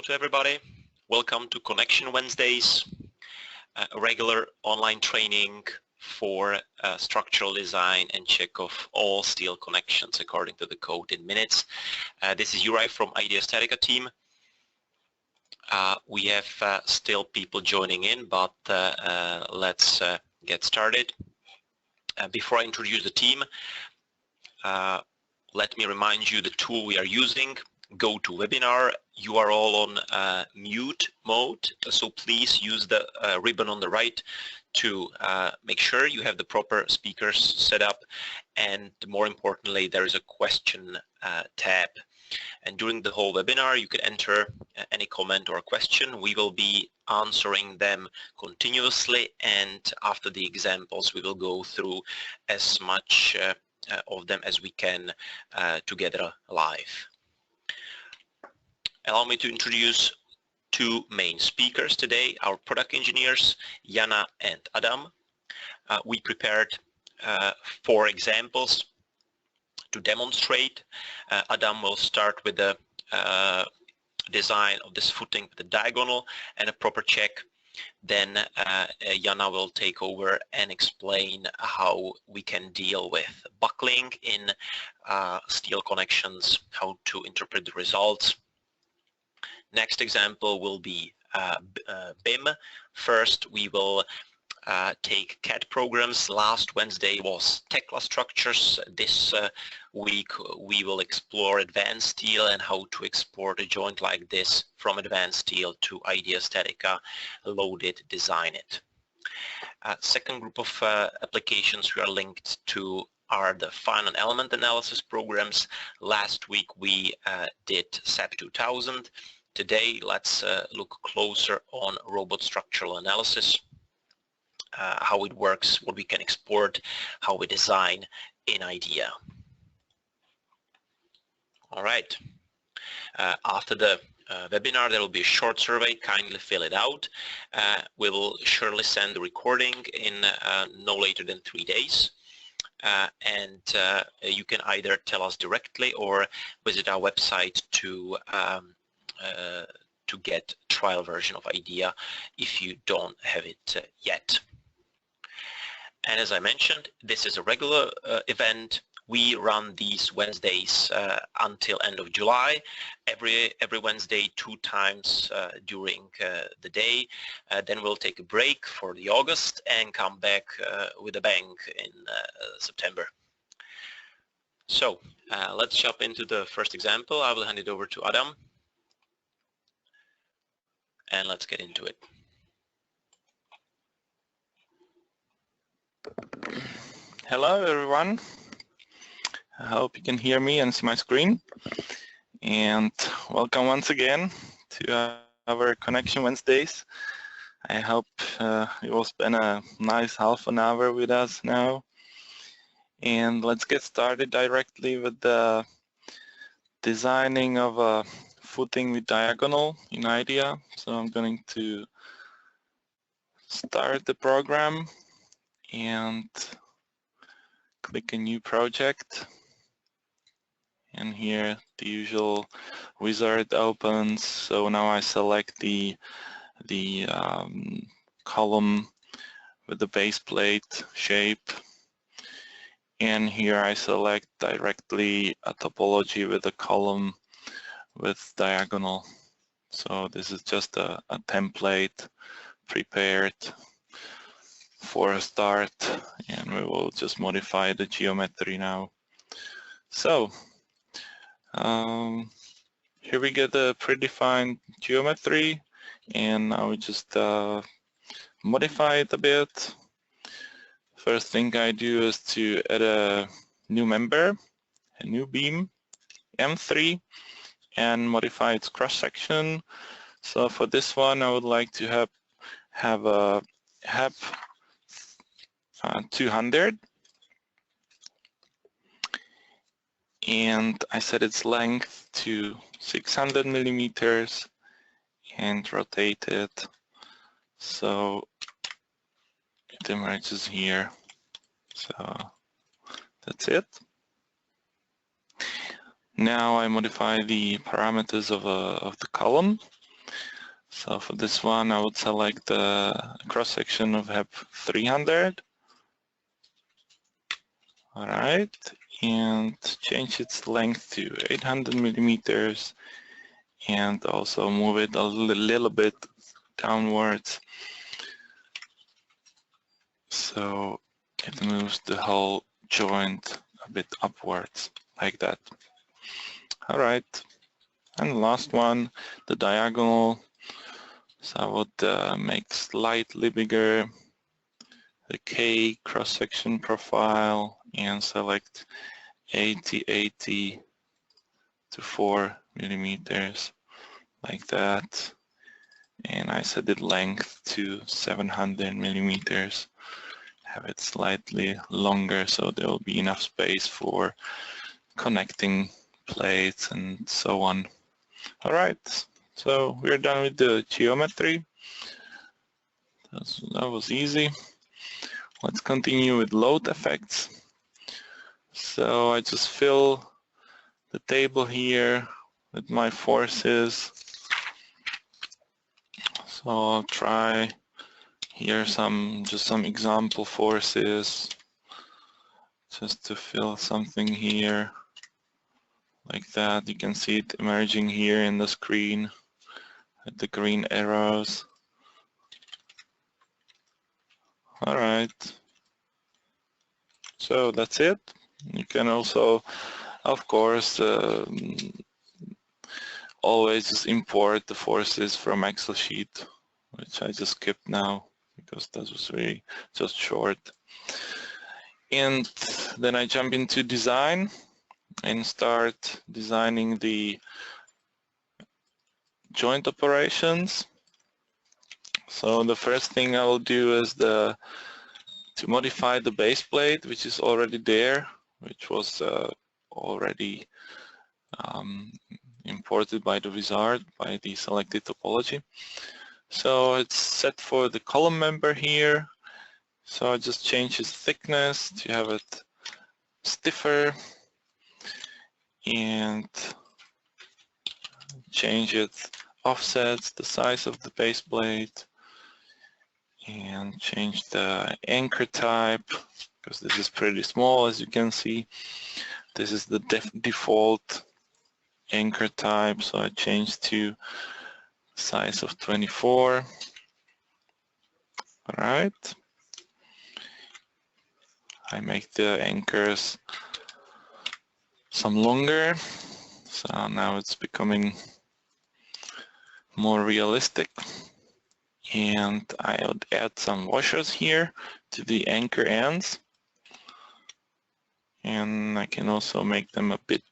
to everybody. Welcome to Connection Wednesdays, a regular online training for structural design and check of all steel connections according to the code in minutes. This is Juraj from IDEA StatiCa team. We have still people joining in, but let's get started. Before I introduce the team, let me remind you the tool we are using. Go to webinar. You are all on mute mode, so please use the ribbon on the right to make sure you have the proper speakers set up, and more importantly there is a question tab, and during the whole webinar you can enter any comment or question. We will be answering them continuously, and after the examples we will go through as much of them as we can together live. Allow me to introduce two main speakers today, our product engineers, Jana and Adam. We prepared 4 examples to demonstrate. Adam will start with the design of this footing with the diagonal and a proper check. Then Jana will take over and explain how we can deal with buckling in steel connections, how to interpret the results. Next example will be BIM. First we will take CAD programs. Last Wednesday was Tekla structures. This week we will explore advanced steel and how to export a joint like this from advanced steel to IDEA StatiCa, load it, design it. Second group of applications we are linked to are the final element analysis programs. Last week we did SAP 2000. Today let's look closer on robot structural analysis, how it works, what we can export, how we design in IDEA. All right. After the webinar there will be a short survey. Kindly fill it out. We will surely send the recording in no later than 3 days. And you can either tell us directly or visit our website to get trial version of IDEA if you don't have it yet. And as I mentioned, this is a regular event. We run these Wednesdays until end of July, every Wednesday 2 times during the day. Then we'll take a break for the August and come back with a bang in September. So let's jump into the first example. I will hand it over to Adam. And let's get into it. Hello everyone. I hope you can hear me and see my screen. And welcome once again to our Connection Wednesdays. I hope you will spend a nice half an hour with us now. And let's get started directly with the designing of a footing with diagonal in IDEA. So I'm going to start the program and click a new project, and here the usual wizard opens. So now I select the column with the base plate shape, and here I select directly a topology with a column with diagonal. So this is just a template prepared for a start, and we will just modify the geometry now. So here we get the predefined geometry, and now we just modify it a bit. First thing I do is to add a new member, a new beam, M3, and modify its cross section. So for this one I would like to have a HEP 200, and I set its length to 600 millimeters and rotate it so it emerges here. So that's it. Now I modify the parameters of the column. So for this one, I would select the cross-section of HEP 300. All right, and change its length to 800 millimeters, and also move it a little bit downwards, so it moves the whole joint a bit upwards, like that. All right, and the last one, the diagonal. So I would make slightly bigger the K cross-section profile and select 80 to 4 millimeters, like that. And I set the length to 700 millimeters. Have it slightly longer so there will be enough space for connecting plates and so on. All right, so we're done with the geometry. That was easy. Let's continue with load effects. So I just fill the table here with my forces. So I'll try here just some example forces, just to fill something here like that. You can see it emerging here in the screen with the green arrows. All right, so that's it. You can also, of course, always just import the forces from Excel sheet, which I just skipped now because that was really just short. And then I jump into design and start designing the joint operations. So the first thing I will do is to modify the base plate, which is already there, which was already imported by the wizard by the selected topology. So it's set for the column member here. So I just change its thickness to have it stiffer and change its offsets, the size of the base plate, and change the anchor type, because this is pretty small, as you can see. This is the default anchor type, so I changed to size of 24. All right. I make the anchors some longer, so now it's becoming more realistic. And I would add some washers here to the anchor ends. And I can also make them a bit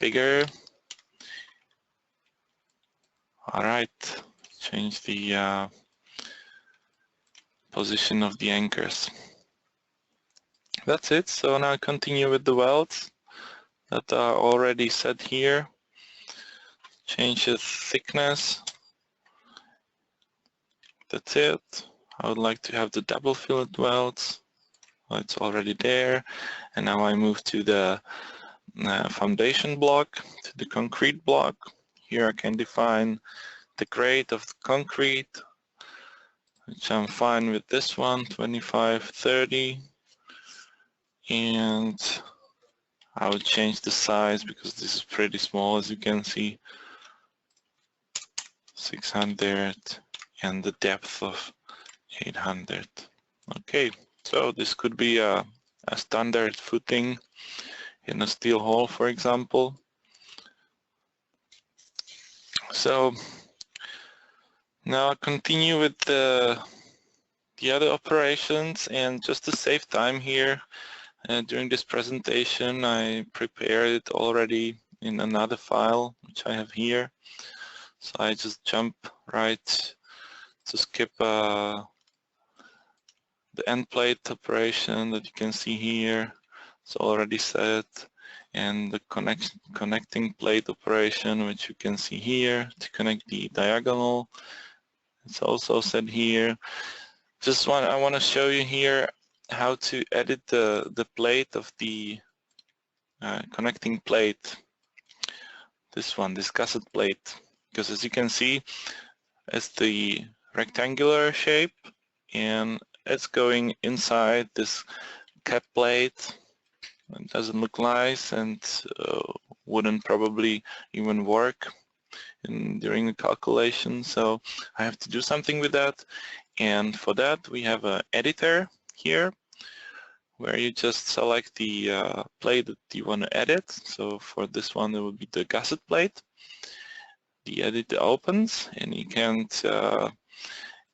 bigger. All right, change the position of the anchors. That's it. So now continue with the welds that are already set here. Change the thickness. That's it. I would like to have the double fillet welds. Well, it's already there. And now I move to the foundation block, to the concrete block. Here I can define the grade of the concrete, which I'm fine with this one, 25-30. And I would change the size because this is pretty small, as you can see. 600 and the depth of 800. Okay, so this could be a standard footing in a steel hull, for example. So now I continue with the other operations, and just to save time here, during this presentation I prepared it already in another file, which I have here. So I just jump right to skip the end plate operation that you can see here. It's already set, and the connecting plate operation, which you can see here to connect the diagonal. It's also set here. I want to show you here how to edit the plate of the connecting plate. This one, this gusset plate, because as you can see, as the rectangular shape, and it's going inside this cap plate. It doesn't look nice and wouldn't probably even work during the calculation, so I have to do something with that. And for that we have an editor here where you just select the plate that you want to edit. So for this one it would be the gusset plate. The editor opens and you can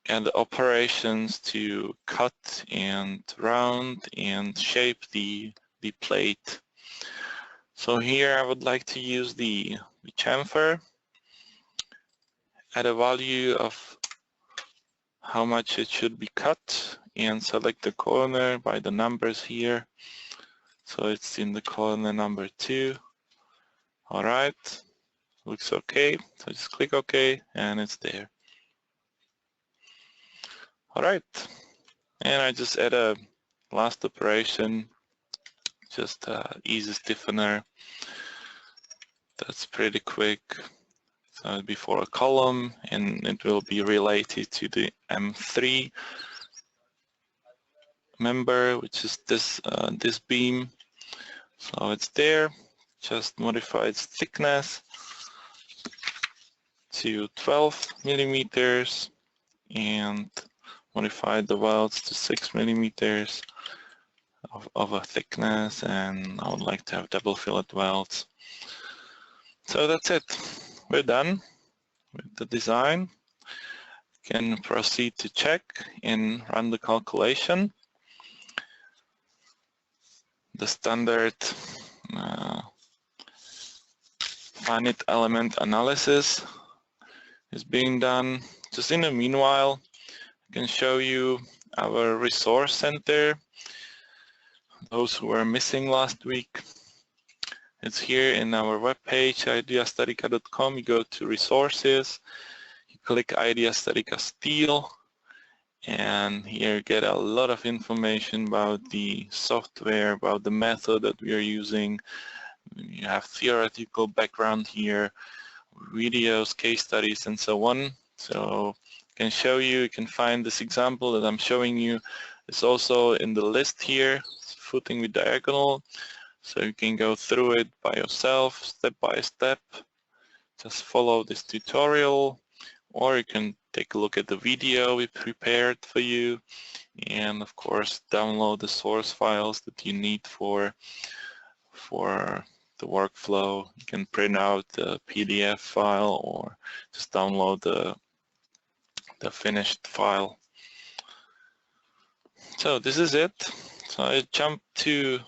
add operations to cut and round and shape the plate. So here I would like to use the chamfer, add a value of how much it should be cut, and select the corner by the numbers here. So it's in the corner number 2. Alright, looks okay. So just click OK and it's there. Alright, and I just add a last operation, just easy stiffener. That's pretty quick. So it'll be for a column and it will be related to the M3 member, which is this this beam. So it's there. Just modify its thickness to 12 millimeters and modify the welds to 6 millimeters of a thickness, and I would like to have double fillet welds. So that's it. We're done with the design. Can proceed to check and run the calculation. The standard finite element analysis is being done. Just in the meanwhile, I can show you our resource center. Those who were missing last week, it's here in our webpage, ideastatica.com. You go to resources, you click IDEA StatiCa Steel, and here you get a lot of information about the software, about the method that we are using. You have theoretical background here, videos, case studies, and so on. So I can show you, you can find this example that I'm showing you. It's also in the list here, footing with diagonal. So you can go through it by yourself, step by step. Just follow this tutorial, or you can take a look at the video we prepared for you, and of course download the source files that you need for the workflow. You can print out the PDF file or just download the finished file. So this is it. So I jump to,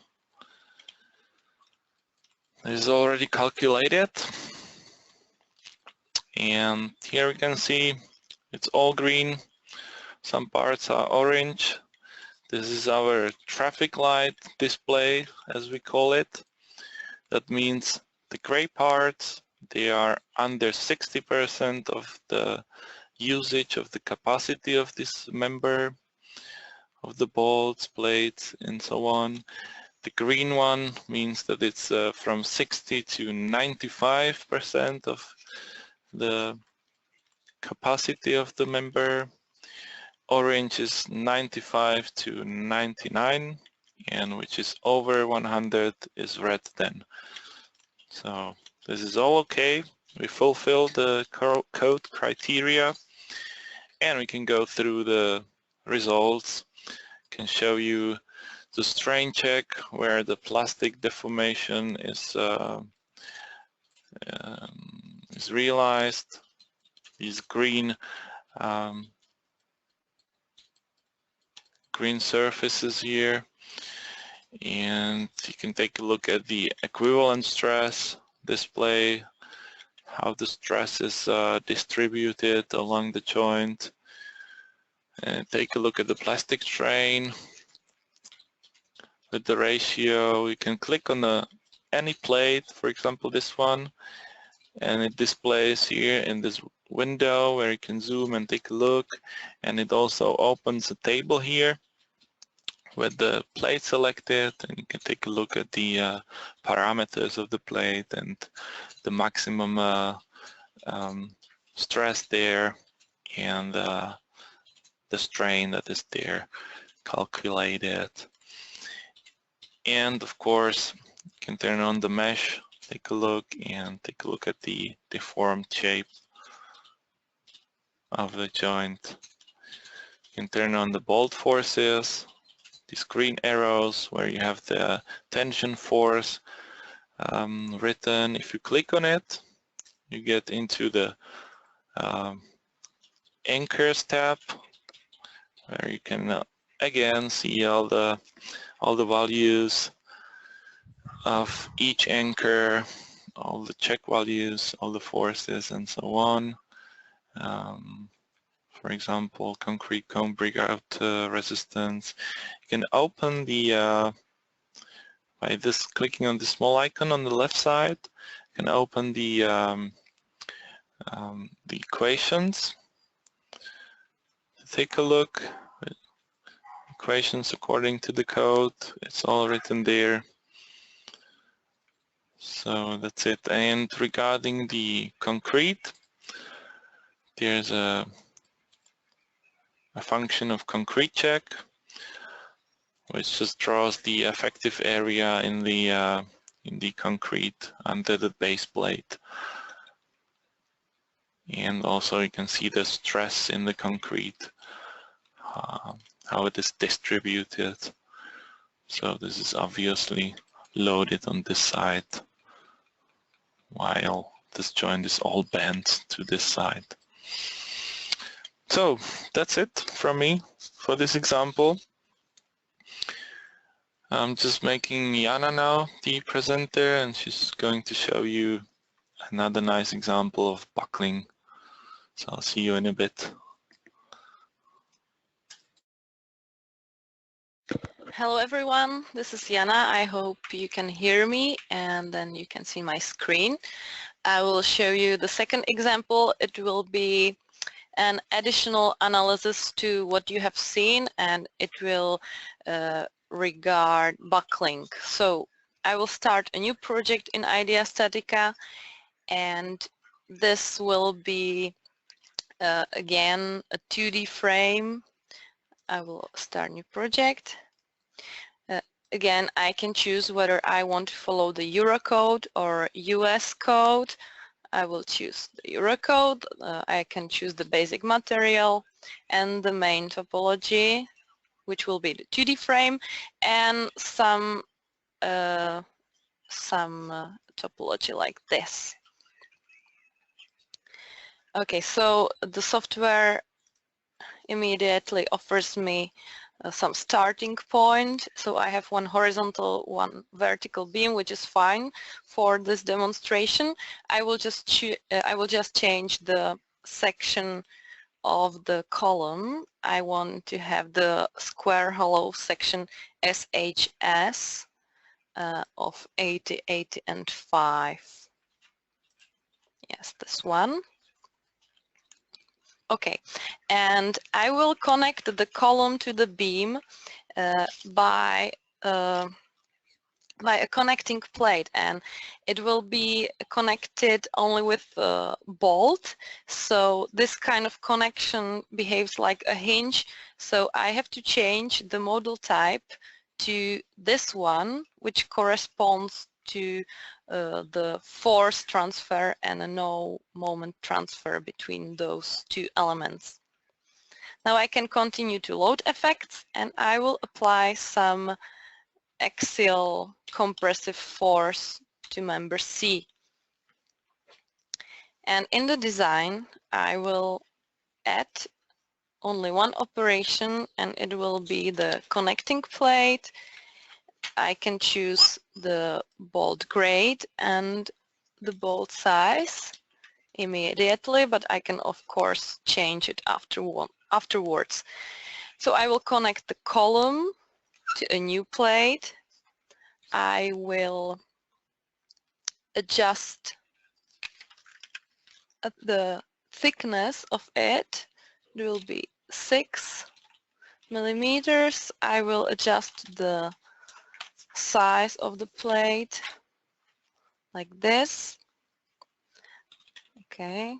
this is already calculated, and here we can see it's all green. Some parts are orange. This is our traffic light display, as we call it. That means the gray parts, they are under 60% of the usage of the capacity of this member, of the bolts, plates, and so on. The green one means that it's from 60 to 95% of the capacity of the member. Orange is 95 to 99, and which is over 100 is red then. So this is all okay. We fulfill the code criteria, and we can go through the results. Can show you the strain check where the plastic deformation is realized. These green green surfaces here, and you can take a look at the equivalent stress display, how the stress is distributed along the joint, and take a look at the plastic strain with the ratio. You can click on any plate, for example this one, and it displays here in this window where you can zoom and take a look, and it also opens a table here with the plate selected, and you can take a look at the parameters of the plate and the maximum stress there. and the strain that is there calculated. And of course, you can turn on the mesh, take a look at the deformed shape of the joint. You can turn on the bolt forces, these green arrows where you have the tension force written. If you click on it, you get into the anchors tab, where you can again see all the values of each anchor, all the check values, all the forces, and so on. For example, concrete cone breakout resistance. You can open the by this clicking on the small icon on the left side. You can open the equations. Take a look. Equations according to the code. It's all written there. So that's it. And regarding the concrete, there's a function of concrete check, which just draws the effective area in the concrete under the base plate. And also you can see the stress in the concrete, how it is distributed. So this is obviously loaded on this side, while this joint is all bent to this side. So that's it from me for this example. I'm just making Jana now the presenter, and she's going to show you another nice example of buckling. So I'll see you in a bit. Hello everyone, this is Jana. I hope you can hear me and then you can see my screen. I will show you the second example. It will be an additional analysis to what you have seen, and it will regard buckling. So I will start a new project in IDEA StatiCa, and this will be again a 2D frame. I will start new project. Again, I can choose whether I want to follow the Eurocode or US code. I will choose the Eurocode. I can choose the basic material and the main topology, which will be the 2D frame, and some topology like this. Okay, so the software immediately offers me some starting point. So I have one horizontal, one vertical beam, which is fine for this demonstration. I will just change the section of the column. I want to have the square hollow section SHS of 80, 80, and 5. Yes, this one. Okay, and I will connect the column to the beam by a connecting plate, and it will be connected only with a bolt. So this kind of connection behaves like a hinge. So I have to change the model type to this one, which corresponds to the force transfer and a no moment transfer between those two elements. Now I can continue to load effects, and I will apply some axial compressive force to member C. And in the design, I will add only one operation, and it will be the connecting plate. I can choose the bolt grade and the bolt size immediately, but I can of course change it afterwards. So I will connect the column to a new plate. I will adjust the thickness of it. It will be 6 millimeters. I will adjust the size of the plate like this. Okay.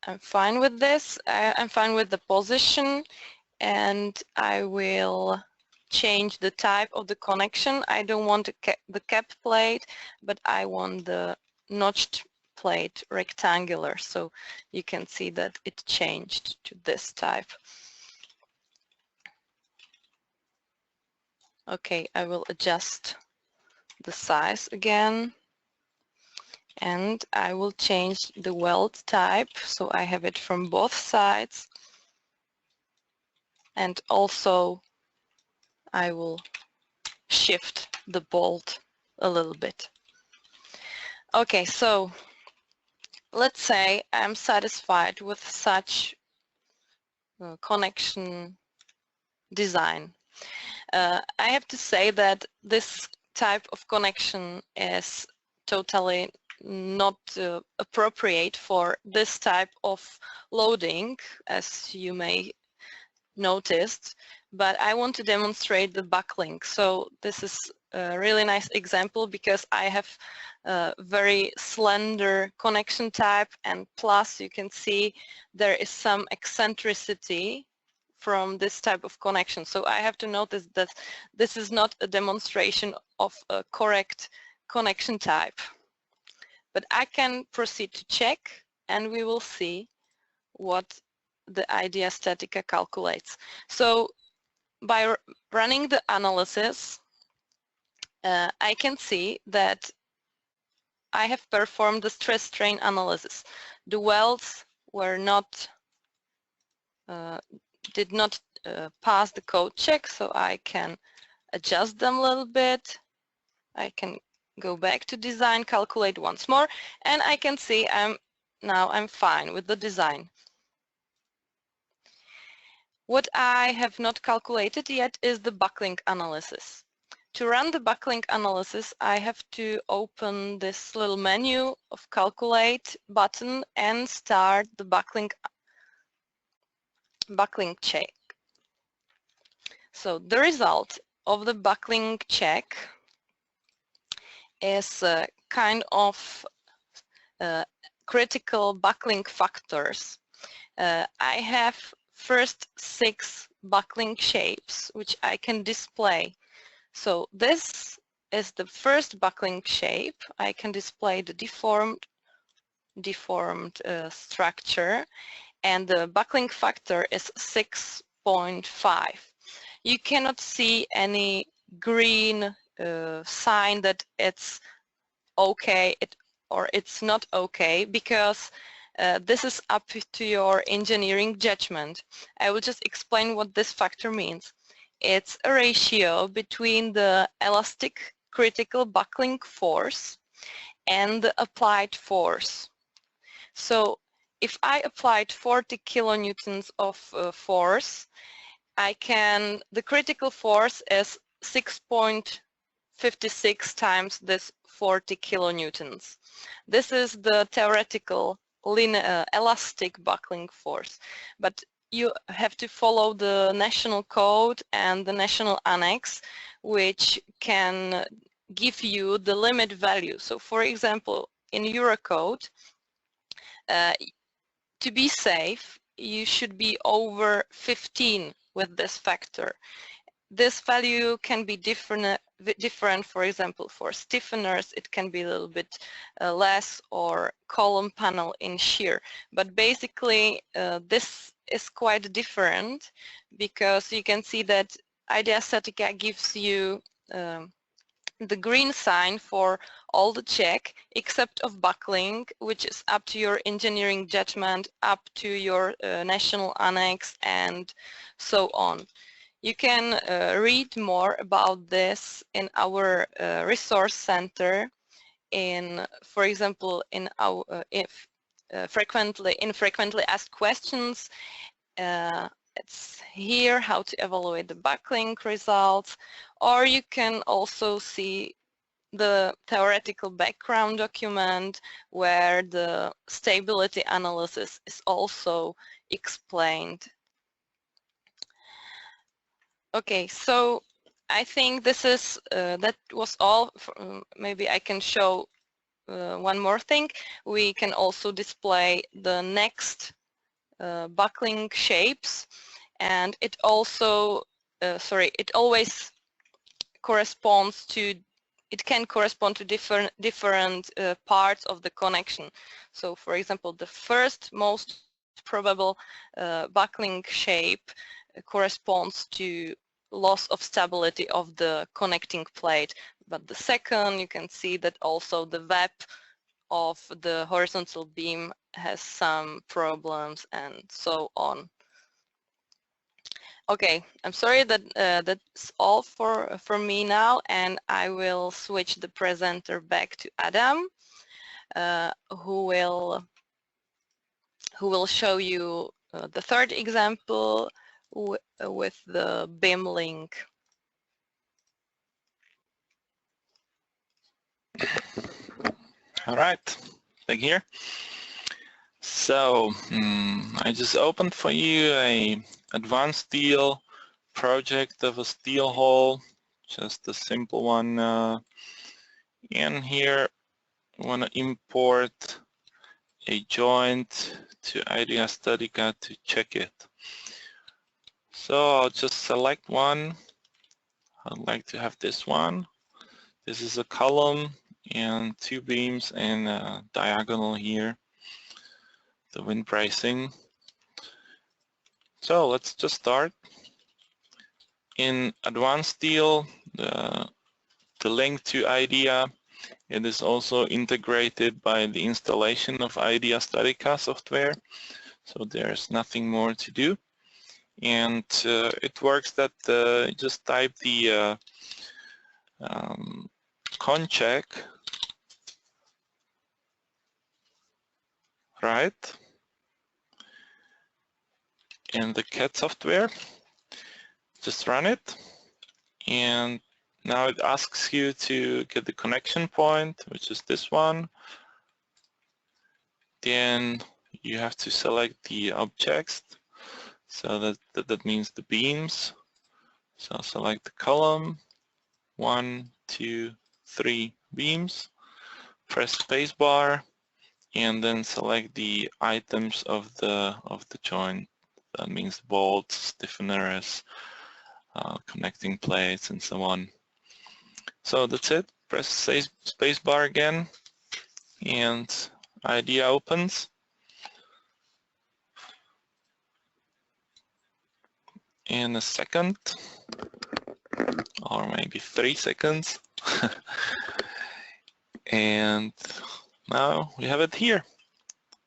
I'm fine with this. I'm fine with the position, and I will change the type of the connection. I don't want the cap plate, but I want the notched plate rectangular, so you can see that it changed to this type. Okay, I will adjust the size again, and I will change the weld type so I have it from both sides, and also I will shift the bolt a little bit. Okay, so let's say I'm satisfied with such connection design. I have to say that this type of connection is totally not appropriate for this type of loading, as you may noticed, but I want to demonstrate the buckling. So this is a really nice example because I have a very slender connection type, and plus you can see there is some eccentricity from this type of connection. So I have to notice that this is not a demonstration of a correct connection type. But I can proceed to check, and we will see what the IDEA StatiCa calculates. So by running the analysis, I can see that I have performed the stress strain analysis. The welds were not did not pass the code check, so I can adjust them a little bit. I can go back to design, calculate once more, and I can see now I'm fine with the design. What I have not calculated yet is the buckling analysis. To run the buckling analysis, I have to open this little menu of calculate button and start the buckling check. So the result of the buckling check is kind of critical buckling factors. I have first 6 buckling shapes which I can display. So this is the first buckling shape. I can display the deformed structure, and the buckling factor is 6.5. You cannot see any green sign that it's okay or it's not okay, because this is up to your engineering judgment. I will just explain what this factor means. It's a ratio between the elastic critical buckling force and the applied force. So if I applied 40 kilonewtons of force, the critical force is 6.56 times this 40 kilonewtons. This is the theoretical elastic buckling force, but you have to follow the national code and the national annex, which can give you the limit value. So for example, in Eurocode, to be safe, you should be over 15 with this factor. This value can be different, for example, for stiffeners it can be a little bit less, or column panel in shear. But basically this is quite different, because you can see that IDEA StatiCa gives you the green sign for all the check except of buckling, which is up to your engineering judgment, up to your national annex, and so on. You can read more about this in our resource center, for example, in our frequently asked questions. It's here, how to evaluate the buckling results, or you can also see the theoretical background document where the stability analysis is also explained. Okay, so I think this is that was all. Maybe I can show one more thing. We can also display the next buckling shapes, and it also, it always corresponds to, it can correspond to different parts of the connection. So for example, the first most probable buckling shape corresponds to loss of stability of the connecting plate, but the second, you can see that also the web of the horizontal beam has some problems and so on. Okay, I'm sorry that that's all for me now, and I will switch the presenter back to Adam, who will show you the third example with the beam link. All right, back here. So I just opened for you a advanced steel project of a steel hole, just a simple one. And here I want to import a joint to IDEA StatiCa to check it. So I'll just select one. I'd like to have this one. This is a column and two beams and a diagonal here, the wind bracing. So let's just start. In advanced steel, the link to IDEA, it is also integrated by the installation of IDEA StatiCa software. So there's nothing more to do. And it works that just type the con check, right, in the CAD software. Just run it, and now it asks you to get the connection point, which is this one. Then you have to select the objects, so that means the beams. So select the column, 1, 2, 3 beams, press spacebar, and then select the items of the joint. That means bolts, stiffeners, connecting plates, and so on. So that's it. Press spacebar again, and IDEA opens. In a second, or maybe 3 seconds. And now we have it here.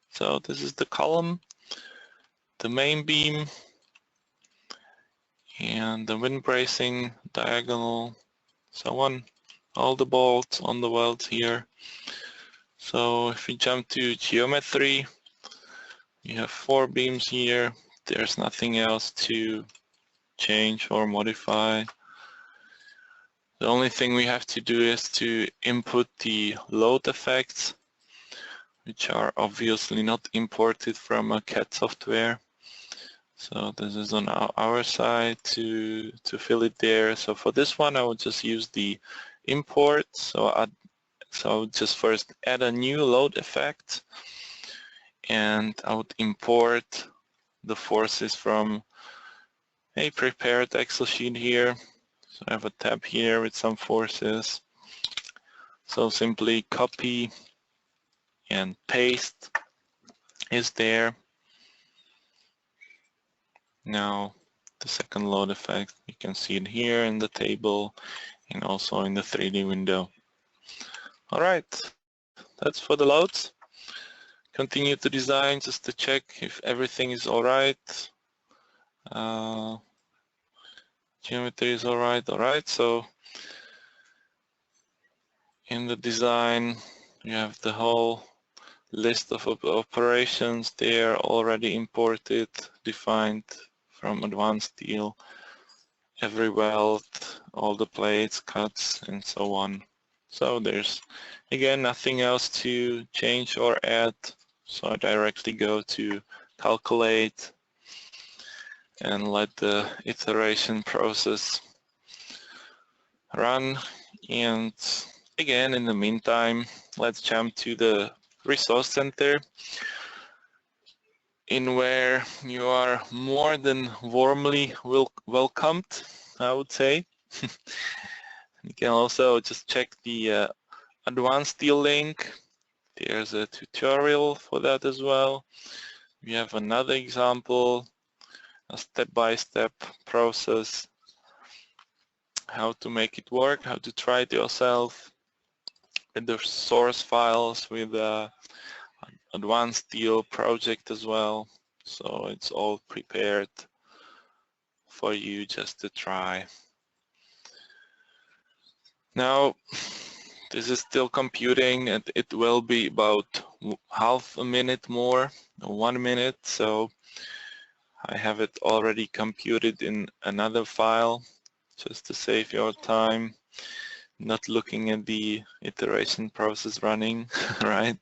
So this is the column, the main beam, and the wind bracing, diagonal, so on, all the bolts on the welds here. So if we jump to geometry, we have 4 beams here. There's nothing else to change or modify. The only thing we have to do is to input the load effects, which are obviously not imported from a CAD software. So this is on our side to fill it there. So for this one, I would just use the import. So I would just first add a new load effect, and I would import the forces from a prepared Excel sheet here. So I have a tab here with some forces. So simply copy and paste is there. Now the second load effect, you can see it here in the table and also in the 3D window. All right, that's for the loads. Continue to design just to check if everything is all right. Geometry is all right. So in the design, you have the whole list of operations there already imported, defined from advanced steel, every weld, all the plates, cuts, and so on. So there's, again, nothing else to change or add. So I directly go to calculate and let the iteration process run. And again, in the meantime, let's jump to the resource center. in where you are more than warmly welcomed, I would say. You can also just check the advanced deal link. There's a tutorial for that as well. We have another example, a step-by-step process, how to make it work, how to try it yourself, with the source files, with the advanced deal project as well. So it's all prepared for you just to try. Now, this is still computing, and it will be about half a minute more, 1 minute. So I have it already computed in another file just to save your time, not looking at the iteration process running, right?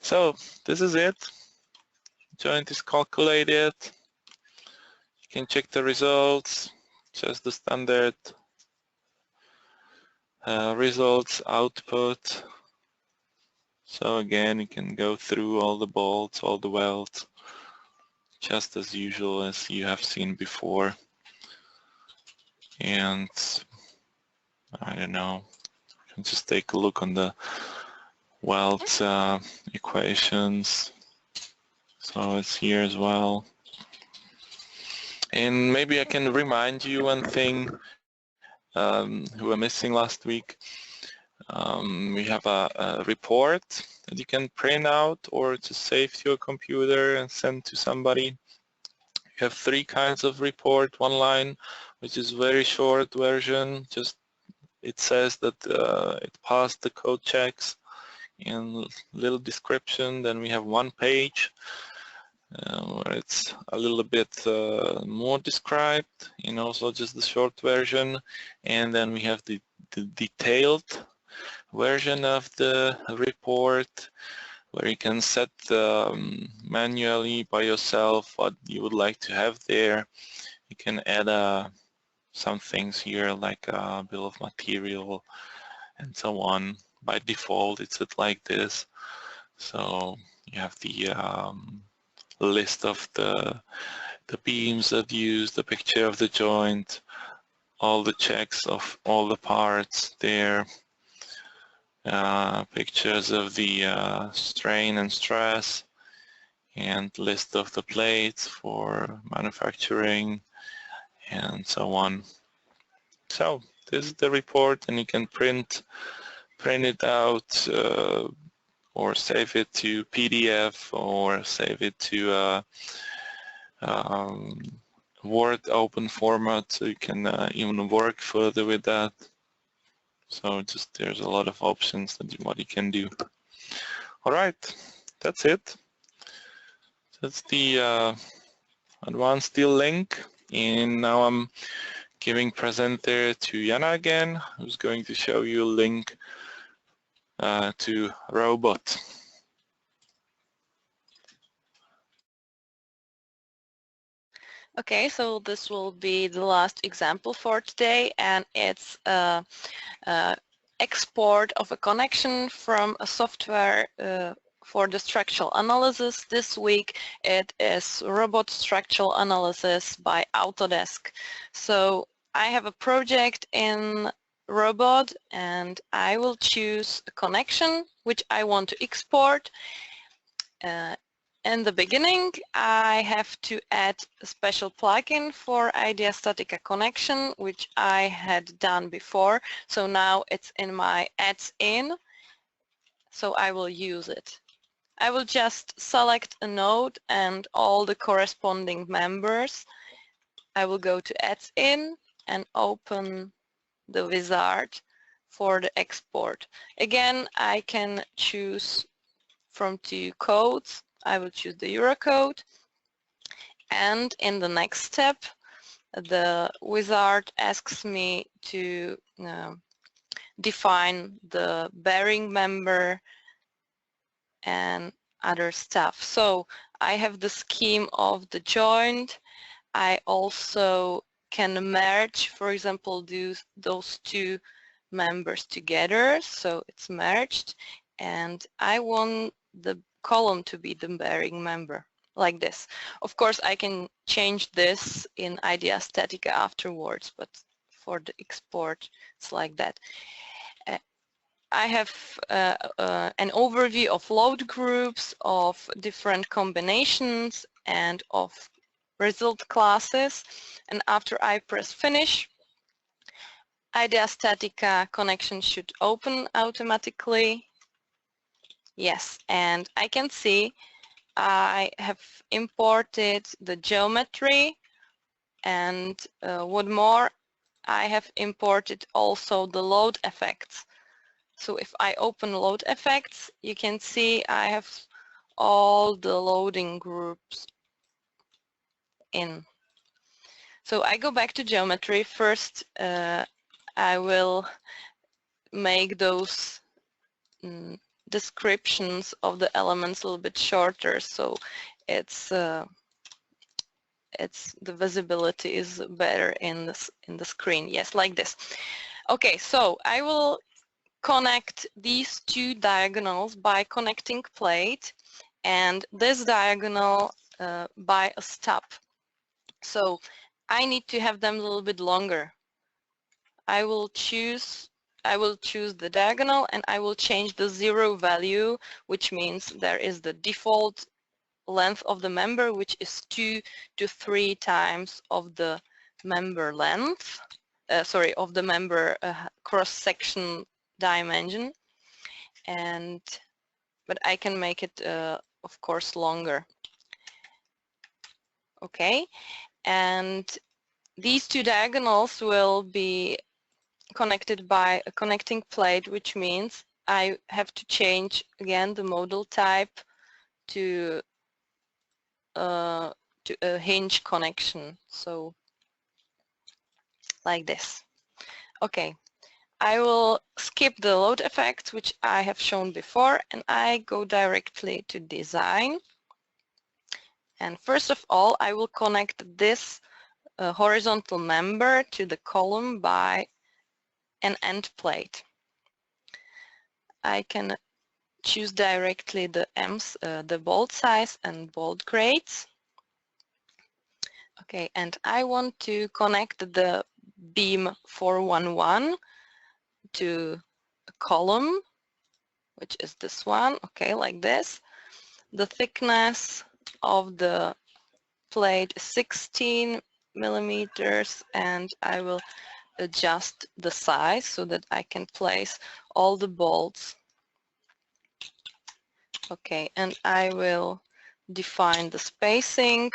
So this is it. Joint is calculated. You can check the results, just the standard results output. So again, you can go through all the bolts, all the welds, just as usual as you have seen before. And I don't know, you can just take a look on the weld equations. So it's here as well. And maybe I can remind you one thing who were missing last week. We have a report that you can print out or just save to your computer and send to somebody. You have 3 kinds of report. One line, which is very short version, just it says that it passed the code checks, and little description. Then we have 1 page where it's a little bit more described, and also just the short version. And then we have the detailed version of the report, where you can set manually by yourself what you would like to have there. You can add some things here like a bill of material and so on. By default it's set like this. So you have the list of the beams that use, the picture of the joint, all the checks of all the parts there, pictures of the strain and stress, and list of the plates for manufacturing and so on. So this is the report, and you can print it out or save it to PDF or save it to Word open format, so you can even work further with that. So just there's a lot of options that what you can do. All right, that's it. That's the advanced deal link, and now I'm giving presenter to Jana again, who's going to show you a link to robot. Okay, so this will be the last example for today, and it's export of a connection from a software for the structural analysis. This week it is robot structural analysis by HelpDesk. So I have a project in robot, and I will choose a connection which I want to export. In the beginning, I have to add a special plugin for IDEA StatiCa connection, which I had done before. So now it's in my adds in, so I will use it. I will just select a node and all the corresponding members. I will go to adds in and open the wizard for the export. Again, I can choose from 2 codes. I will choose the Eurocode, and in the next step the wizard asks me to define the bearing member and other stuff. So I have the scheme of the joint. I also can merge, for example, those 2 members together, so it's merged, and I want the column to be the bearing member. like this. Of course, I can change this in IDEA StatiCa afterwards, but for the export, it's like that. I have an overview of load groups, of different combinations, and of result classes. And after I press finish, IDEA StatiCa connection should open automatically. Yes, and I can see I have imported the geometry, and what more, I have imported also the load effects. So if I open load effects, you can see I have all the loading groups in. So I go back to geometry. First, I will make those descriptions of the elements a little bit shorter, so it's the visibility is better in the screen. Yes, like this. Okay, so I will connect these two diagonals by connecting plate, and this diagonal by a stub. So I need to have them a little bit longer. I will choose the diagonal, and I will change the 0 value, which means there is the default length of the member, which is 2 to 3 times of the member length, of the member cross-section dimension. But I can make it, of course, longer. Okay, and these two diagonals will be connected by a connecting plate, which means I have to change again the modal type to a hinge connection. So like this. Okay, I will skip the load effects, which I have shown before, and I go directly to design. And first of all, I will connect this horizontal member to the column by an end plate. I can choose directly the bolt size and bolt grades. Okay, and I want to connect the beam 411 to a column, which is this one. Okay, like this. The thickness of the plate is 16 millimeters, and I will adjust the size so that I can place all the bolts. Okay, and I will define the spacing.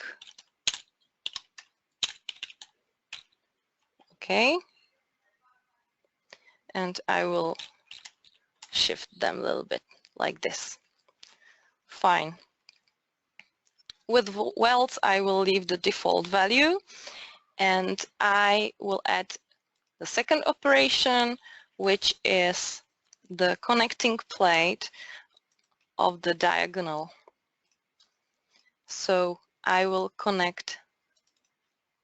Okay, and I will shift them a little bit like this. Fine. With welds, I will leave the default value, and I will add the second operation, which is the connecting plate of the diagonal. So I will connect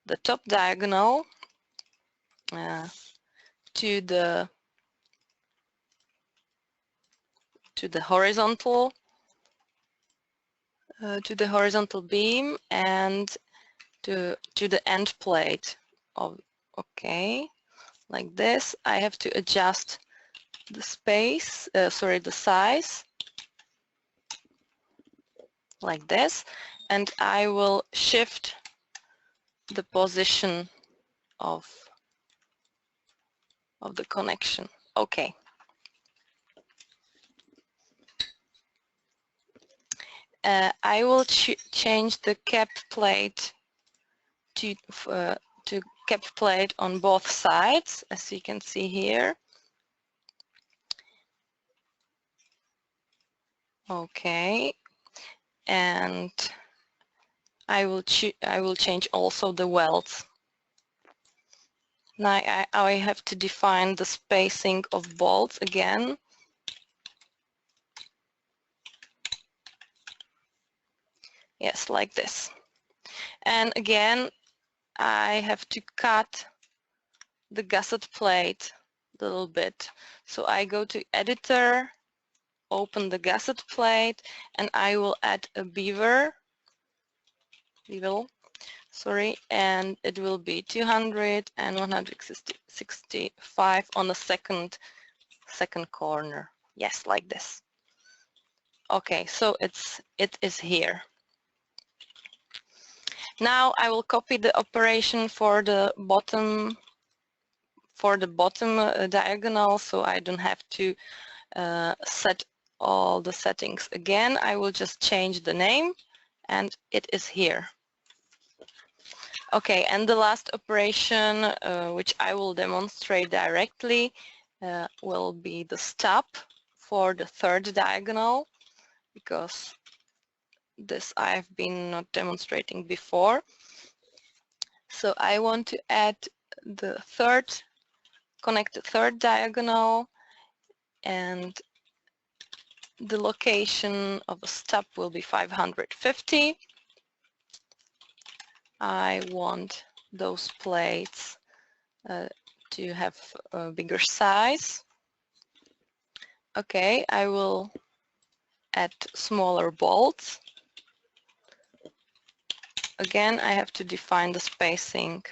the top diagonal to the horizontal beam and to the end plate of, okay, like this. I have to adjust the space, the size, like this, and I will shift the position of the connection. Okay. I will change the cap plate to cap plate on both sides, as you can see here. Okay, and I will change also the welds. Now I have to define the spacing of bolts again. Yes, like this. And again, I have to cut the gusset plate a little bit. So I go to editor, open the gusset plate, and I will add a beaver sorry, and it will be 200 and 165 on the second corner. Yes, like this. Okay, so it is here. Now I will copy the operation for the bottom diagonal, so I don't have to set all the settings again. I will just change the name and it is here. Okay, and the last operation which I will demonstrate directly will be the stop for the third diagonal, because this I've been not demonstrating before. So I want to add the connect the third diagonal, and the location of the stop will be 550. I want those plates to have a bigger size. Okay, I will add smaller bolts. Again, I have to define the spacing.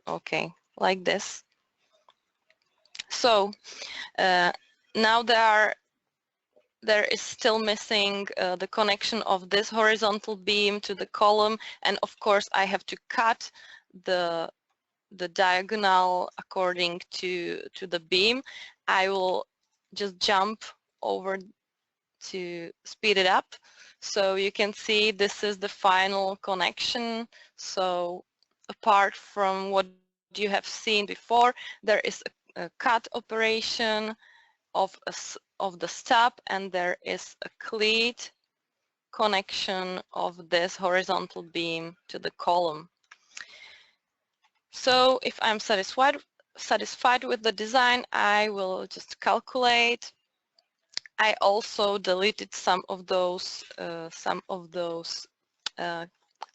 Okay, like this. So now there is still missing the connection of this horizontal beam to the column, and of course I have to cut the diagonal according to the beam. I will just jump over to speed it up. So you can see this is the final connection. So apart from what you have seen before, there is a cut operation of the stop, and there is a cleat connection of this horizontal beam to the column. So if I'm satisfied with the design, I will just calculate. I also deleted some of those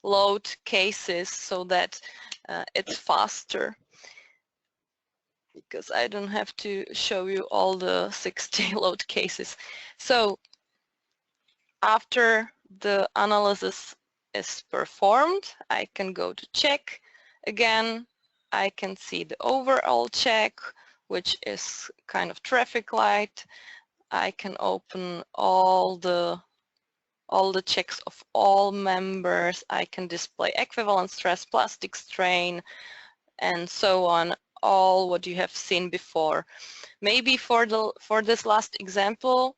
load cases so that it's faster, because I don't have to show you all the 60 load cases. So after the analysis is performed, I can go to check. Again, I can see the overall check, which is kind of traffic light. I can open all the checks of all members. I can display equivalent stress, plastic strain, and so on, all what you have seen before. Maybe for this last example,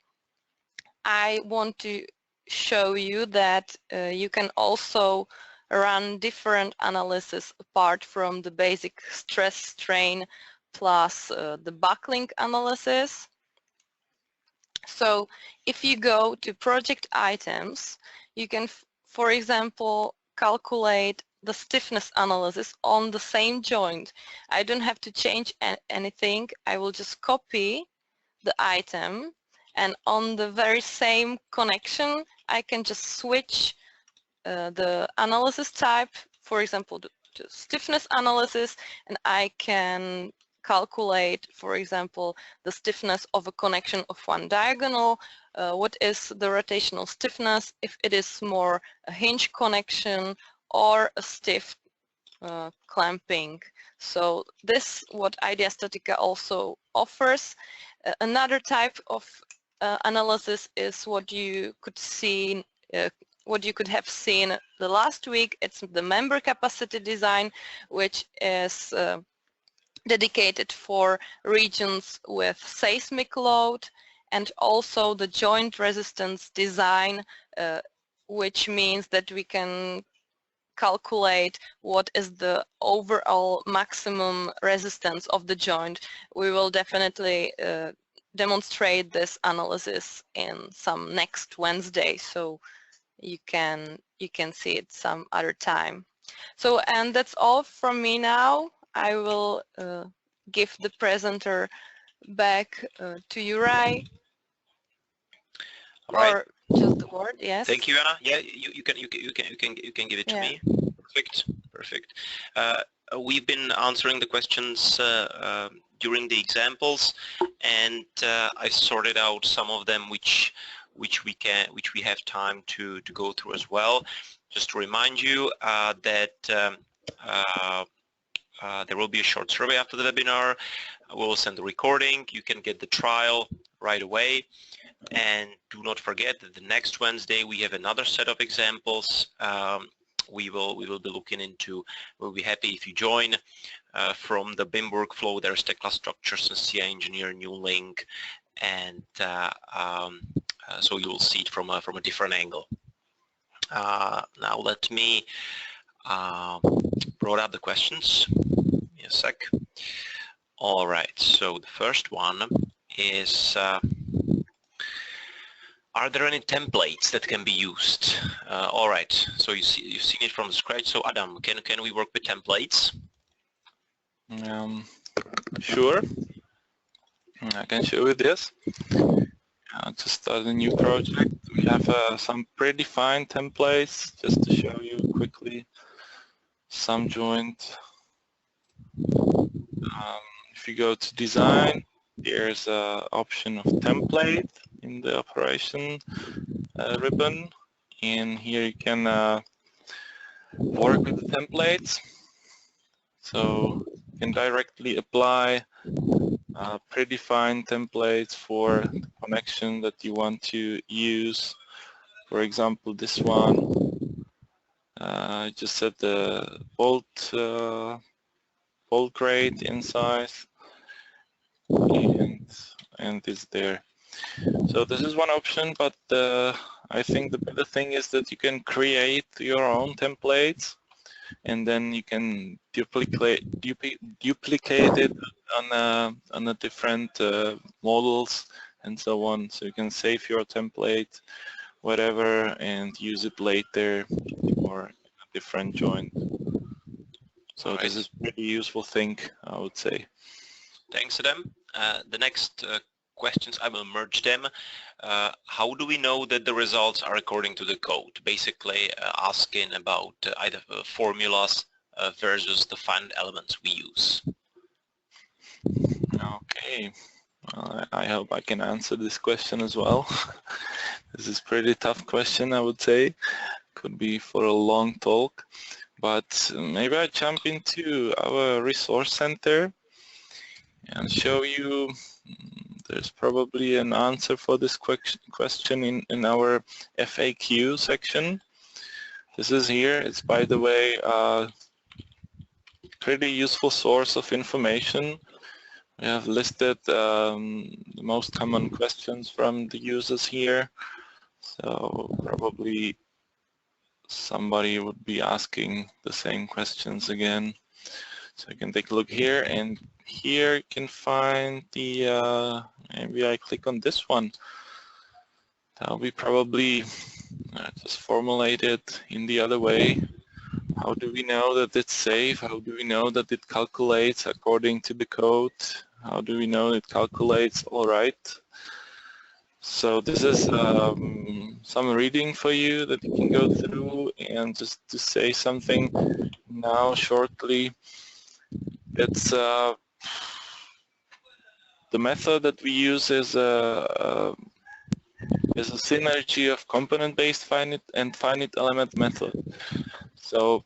I want to show you that you can also run different analysis apart from the basic stress strain plus the buckling analysis. So if you go to project items, you can, for example, calculate the stiffness analysis on the same joint. I don't have to change anything. I will just copy the item, and on the very same connection, I can just switch the analysis type, for example, to stiffness analysis, and I can calculate, for example, the stiffness of a connection of one diagonal. What is the rotational stiffness if it is more a hinge connection or a stiff clamping. So this, what IDEA StatiCa also offers. Another type of analysis is what you could see, what you could have seen the last week. It's the member capacity design, which is dedicated for regions with seismic load, and also the joint resistance design, which means that we can calculate what is the overall maximum resistance of the joint. We will definitely demonstrate this analysis in some next Wednesday, so you can see it some other time. So, and that's all from me now. I will give the presenter back to you, Rai. All right. Or just the word, yes. Thank you, Anna. Yeah, you can give it to me. Perfect. We've been answering the questions during the examples, and I sorted out some of them which which we have time to go through as well. Just to remind you that there will be a short survey after the webinar. We'll send the recording. You can get the trial right away. And do not forget that the next Wednesday we have another set of examples. We will be looking into. We'll be happy if you join from the BIM workflow. There's the class structures and CI engineer new link, and so you will see it from a different angle. Now let me brought up the questions. Give me a sec. All right. So the first one is. Are there any templates that can be used? All right, so you've seen it from scratch. So Adam, can we work with templates? Sure, I can show you this. To start a new project, we have some predefined templates. Just to show you quickly, some joint. If you go to design, there's an option of template in the operation ribbon, and here you can work with the templates. So you can directly apply predefined templates for the connection that you want to use. For example, this one, I just set the bolt grade in size, and it's there. So this is one option, but I think the better thing is that you can create your own templates, and then you can duplicate it on a different models and so on. So you can save your template, whatever, and use it later for a different joint. So right. This is a pretty useful thing, I would say. Thanks, Adam. The next questions, I will merge them. How do we know that the results are according to the code? Basically asking about either formulas versus the finite elements we use. Okay, I hope I can answer this question as well. This is a pretty tough question, I would say. Could be for a long talk, but maybe I jump into our resource center and show you. There's probably an answer for this question in our FAQ section. This is here. It's, by the way, a pretty useful source of information. We have listed the most common questions from the users here. So probably somebody would be asking the same questions again. So you can take a look here, and here you can find the, maybe I click on this one. That'll be probably just formulated in the other way. How do we know that it's safe? How do we know that it calculates according to the code? How do we know it calculates all right? So this is some reading for you that you can go through, and just to say something now shortly. It's the method that we use is a synergy of component-based finite and finite element method. So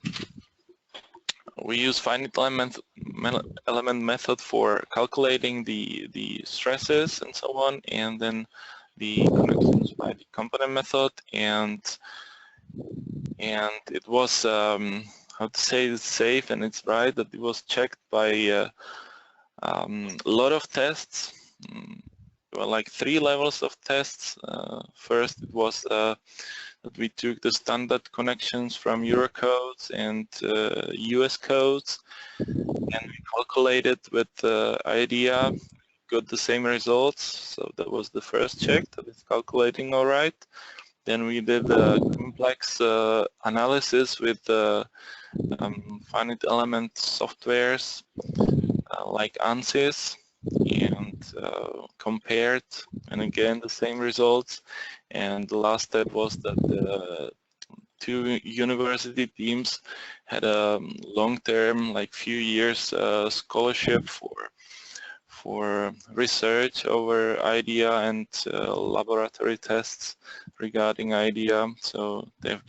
we use finite element method for calculating the stresses and so on, and then the connections by the component method, and it was how to say it's safe and it's right, that it was checked by a lot of tests. There were like 3 levels of tests. First, it was that we took the standard connections from Eurocodes and US codes, and we calculated with IDEA, got the same results. So that was the first check, that it's calculating all right. Then we did a complex analysis with finite element softwares like ANSYS, and compared, and again the same results. And the last step was that the 2 university teams had a long-term, like few years, scholarship for research over IDEA and laboratory tests regarding IDEA. So they've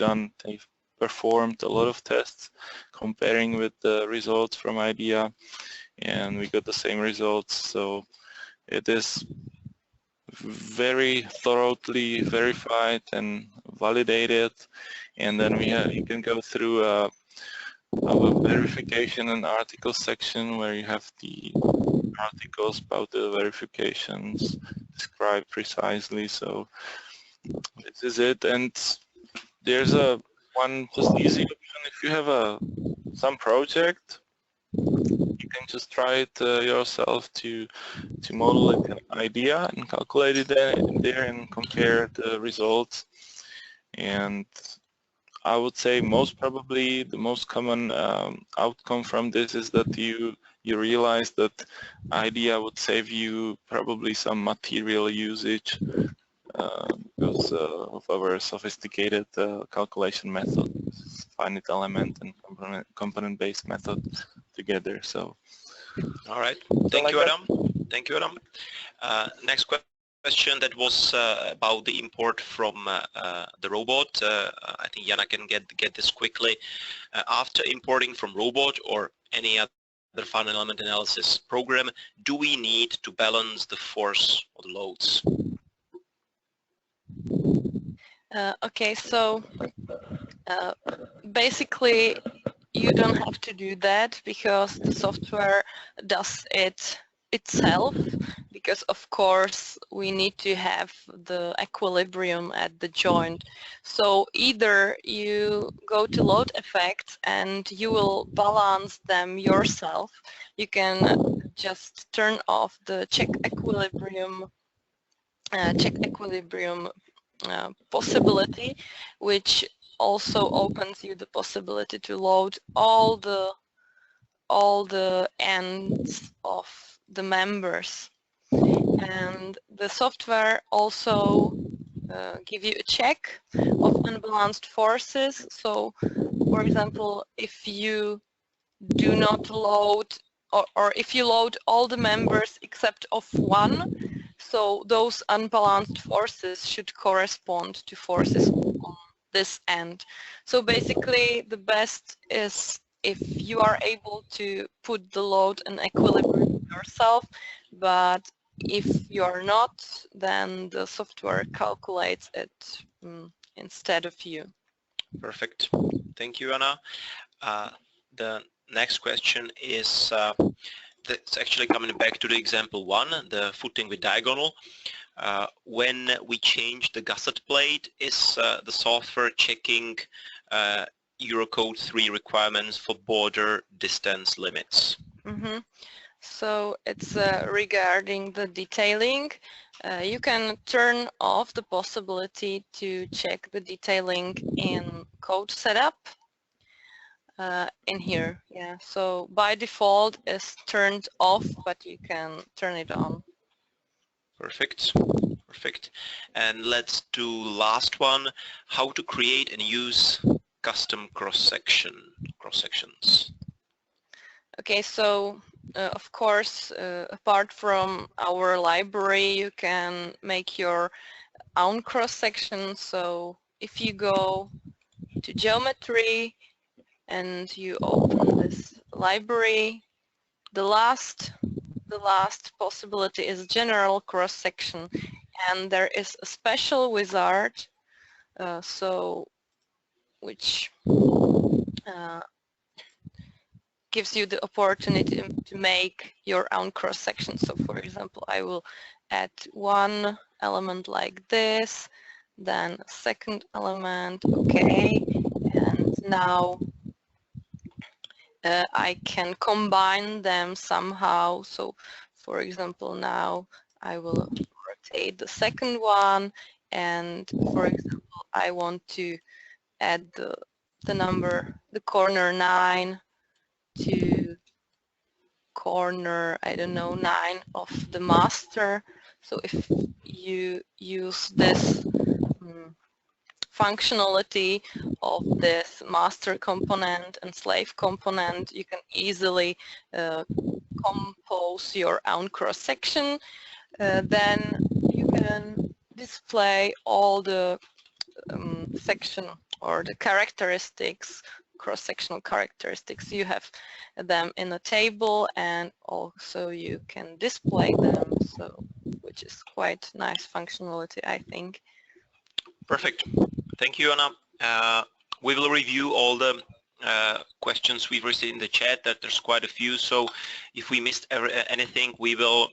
performed a lot of tests comparing with the results from IDEA, and we got the same results. So it is very thoroughly verified and validated, and then you can go through our verification and article section where you have the articles about the verifications described precisely. So this is it, and there's one just easy option. If you have some project, you can just try it yourself to model it in IDEA and calculate it there and compare the results. And I would say most probably the most common outcome from this is that you realize that IDEA would save you probably some material usage because of our sophisticated calculation method, finite element and component-based method together. So, all right. Thank you, Adam. Thank you, Adam. Next question that was about the import from the robot. I think Jana can get this quickly. After importing from robot or any other finite element analysis program, do we need to balance the force or the loads? Okay, so basically you don't have to do that because the software does it itself, because of course we need to have the equilibrium at the joint. So either you go to load effects and you will balance them yourself. You can just turn off the check equilibrium possibility, which also opens you the possibility to load all the ends of the members. And the software also give you a check of unbalanced forces. So, for example, if you do not load, or if you load all the members except of one, so those unbalanced forces should correspond to forces on this end. So basically the best is if you are able to put the load in equilibrium yourself, but if you are not, then the software calculates it instead of you. Perfect. Thank you, Anna. The next question is that's actually coming back to the example one, the footing with diagonal. When we change the gusset plate, is the software checking Eurocode 3 requirements for border distance limits? Mm-hmm. So it's regarding the detailing. You can turn off the possibility to check the detailing in code setup. In here, yeah. So by default is turned off, but you can turn it on. Perfect. Perfect. And let's do last one. How to create and use custom cross-sections. Okay, so of course, apart from our library, you can make your own cross-section. So if you go to geometry and you open this library, the last possibility is general cross-section, and there is a special wizard which gives you the opportunity to make your own cross-section. So for example, I will add one element like this, then a second element, okay, and now I can combine them somehow. So for example, now I will rotate the second one, and for example, I want to add the corner 9 to corner, I don't know, 9 of the master. So if you use this functionality of this master component and slave component, you can easily compose your own cross-section. Then you can display all the section or the characteristics, cross-sectional characteristics. You have them in a table, and also you can display them, so which is quite nice functionality, I think. Perfect. Thank you, Anna. We will review all the questions we've received in the chat. That there's quite a few, so if we missed anything, we will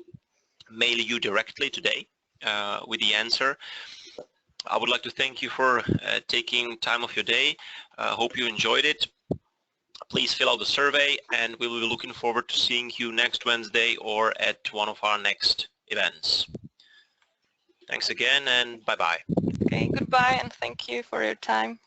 mail you directly today with the answer. I would like to thank you for taking time of your day. Hope you enjoyed it. Please fill out the survey, and we will be looking forward to seeing you next Wednesday or at one of our next events. Thanks again, and bye-bye. Okay, goodbye, and thank you for your time.